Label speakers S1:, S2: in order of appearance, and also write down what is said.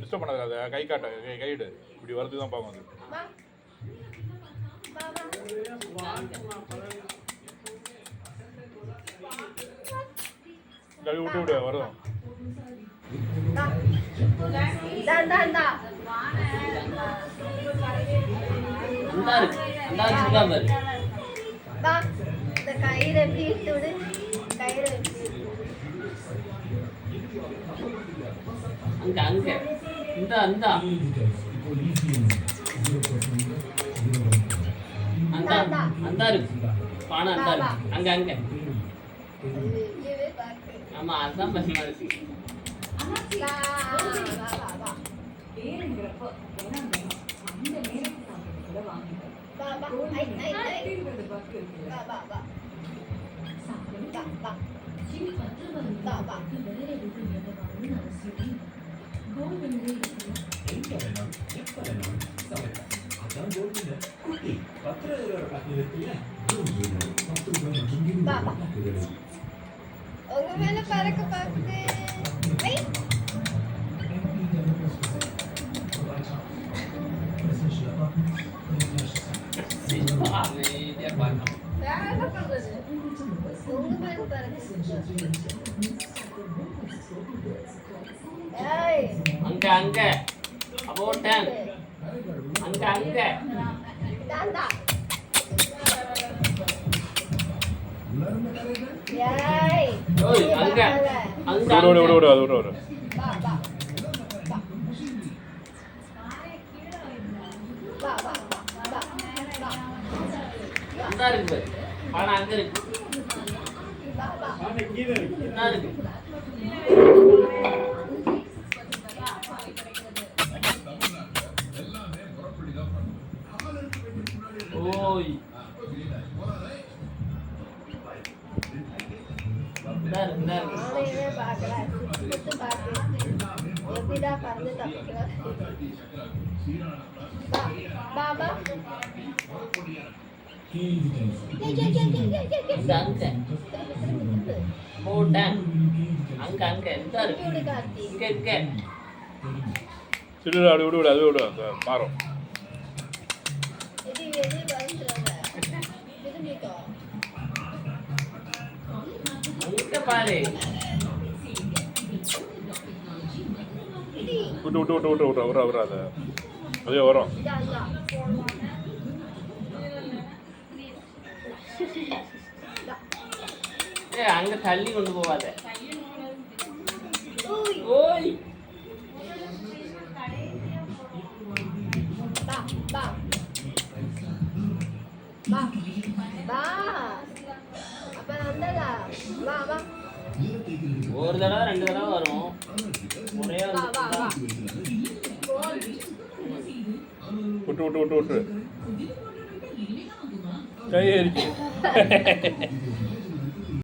S1: Disturb பண்ணாத. கை காட்ட guide இப்படி வரது தான் பார்க்கும் அது. கை விட்டு விடு வரும்.
S2: அங்க இந்த அந்த அந்த அந்த இருக்கு பானை அந்த இருக்கு அங்க அங்க ஆமா அதான் பசங்க இருக்கு
S3: உங்க மேல பறக்க பாக்குது.
S2: அங்க அங்க about 10 அங்க அங்க
S3: தாண்டா ஏய்
S2: ஓய் அங்க அங்க
S1: ஓடு ஓடு ஓடு ஓடு ஓடு
S3: வா வா வா வா வா
S2: அங்க இருக்கு பானை அங்க இருக்கு
S1: பானை கீழ இருக்கு
S2: என்ன இருக்கு ஓய்
S3: நானே பார்க்கல சுத்து பார்த்து எப்படிடா பறந்து தப்பிக்கலாம். பாபா
S2: அங்க போட்டேன் அங்க அங்க எந்த இருக்கு இங்க இங்க
S1: சிறு அப்படி விடு விடு அது விடு அந்த மாறும்.
S3: இது எது வந்துறாங்க திரும்பிட்டோ
S2: அங்க பாரு
S1: விட்டு விட்டு விட்டு விட்டு விட்டு வர வராது அதே வரும்.
S2: அங்க தள்ளி கொண்டு போவாத. ஓய்
S3: பா பா பா பா அப்ப வந்ததா வா வா
S2: ஒரு தடவை ரெண்டு தடவை வரும் ஒரே
S3: வா வா வா
S1: விட்டு விட்டு விட்டு விட்டு கை ஏறிச்சு.